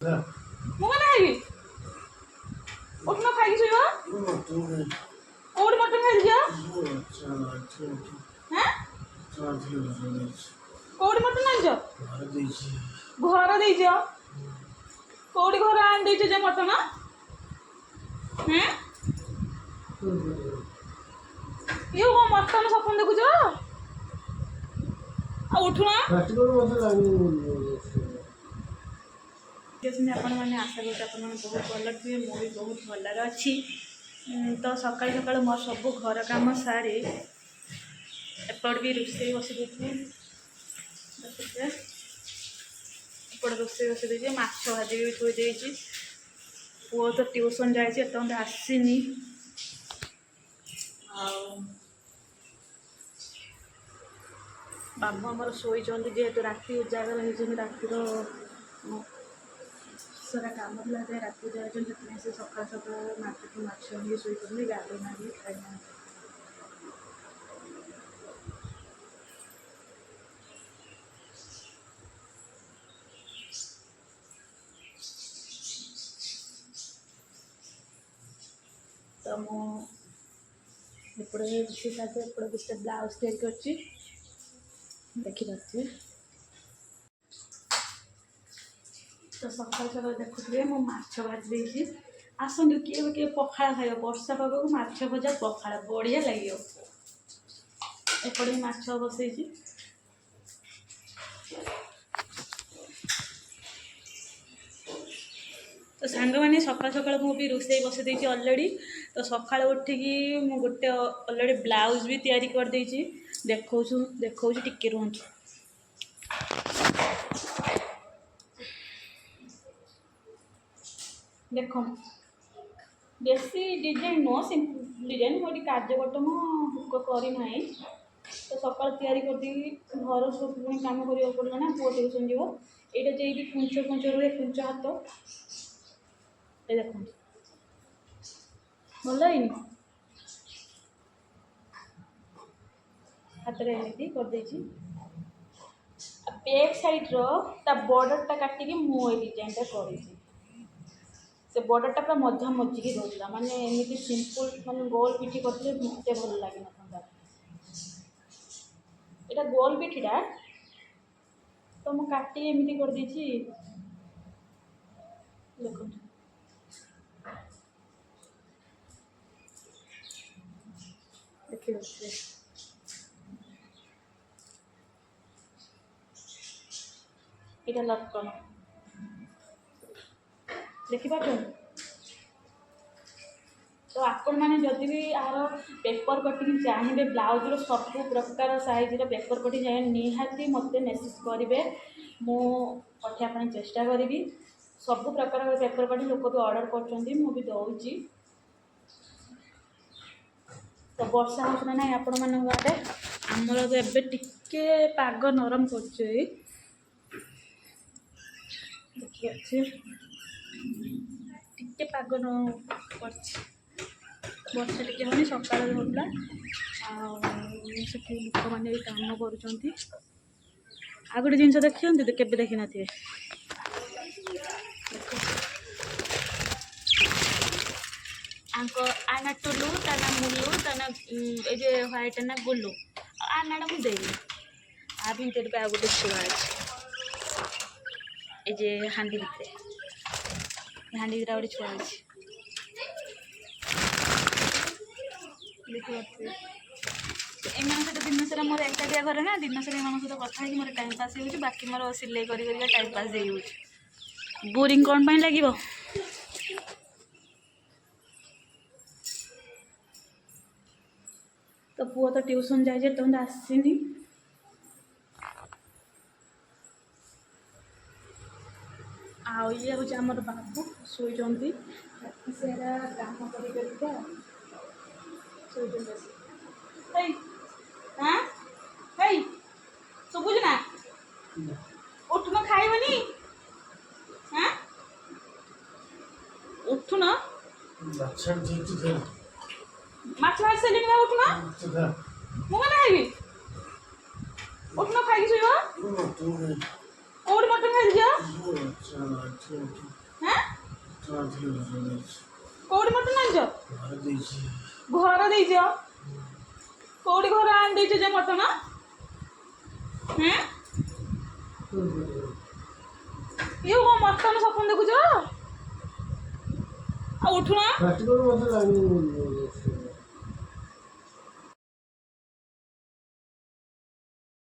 ମୁଁ ମାନେ ଖାଇବି ଉଠୁନ ଖାଇକି ଶୋଇବ କୋଉଠି ମଟନ ଖାଇକି ଯିବ କୋଉଠି ମଟନ ଆଣିଛ ଘର ଦେଇଛ କୋଉଠି ଘର ଆଣି ଦେଇଛ ଯେ ମଟନ ଇଏ କଣ ମଟନ ସପନ ଦେଖୁଛ ଆଉ ଉଠୁନ ଆପଣ मैंने आशा करूँ आप बहुत भल थे मुझे बहुत भलर अच्छी तो सकाल सकाल मोर सब घर कम सारी एपट भी रोसे बसी देते एपट रोसे बसी देते माछ भाजी भी थोड़ी देती पुओ तो ट्यूशन जाए आसनी बाबू आमर शोई जेहेतु राति उजागर होती रातिर सारा कम था राति जाए से सका सका मार्केट माछ नहीं शोई पड़े गाधो ना खाई तो मुझे रोषे साथ गोटे ब्लाउज तैयारी कर देखिए तो सकाल सकाल देखुए मो माछ भाजी देती आसतु किए किए पखाड़ खाइब वर्षा पाग को माछ भजा पखाड़ बढ़िया लगे एपटे माछ बसई तो सांग मैंने सकाल सकाल मुझे रोसे बसई देती अलरेडी तो सका उठिकी मु गोटे अलरेडी ब्लाउज भी तैयारी कर देती देखो टिके रुहतु देख बेसी डिजाइन नुह सिंपल डिजाइन मुझे कार्यक्रम बुक करना तो सका तैयारी करदी घर सब पुणी कम करने पड़ेगा ना पुओ ट्यूशन जीव यहाँ जो कुंच कुंच रुए कुंच हाथ ये देख भल है हाथ में एमती करदे बैक साइड बॉर्डर काटिकी मुझे डिजाइन कर से बॉर्डर पूरा मझा मझिकी रोला माने एमती सिंपल माने गोल पिठी करते मत भल लगे ना यहाँ गोल पिठीटा तो मुझे काटी एमती कर देती देखो देखिए এটা লটকন देखिपार तो आपण मैंने जदि भी यार पेपर कटिंग चाहिए ब्लाउज सब प्रकार साइज पेपर कटिंग चाहिए निहाती मत मेसेज करेंगे मु पठाइबा चेष्टा करी सब प्रकार पेपर कटिंग लोक भी ऑर्डर कर दौची तो वर्षा हो ना आपण मान आड़े आमर तो एबे टिके पाग नरम कर देखिए टिके पाग वर्षा टिके होनी सका होता से लोक मैंने काम कर गोटे जिन देखिए के देखी न आना टुलू ताना मुलू ताना ये व्हाइट ना गुलू आना मुझे आ भितर भी आ गए छुआ अच्छे ये हांडी भितर हांडी भितर गोटे छुआ अच्छे एम सहित दिन सारा मोर एकाटिया घर ना दिन सारा एम सहित कथा मोर टाइम पास हो बाकी मोर सिलाई कर टाइम पास हो बोरिंग कौन पाई लगे तो पुओ तो ट्यूशन जाए तुम आसनी ये हूँ आम बाबू शोई सारा काम कर शुभुच ना उठुन खाइबनी उठुन माछ भाज सारे उठुन मुझे खाइबी उठुन खाई शोब कौट ମଟନ ଖାଇଛ? କୋଉଠି ମଟନ ଆଣିଛ? ଘର ଦେଇଛ? କୋଉଠି ଘର ଆଣି ଦେଇଛ ଯେ ମଟନ? ଇଏ କଣ ମଟନ ସପନ ଦେଖୁଛ? ଆଉ ଉଠୁନ।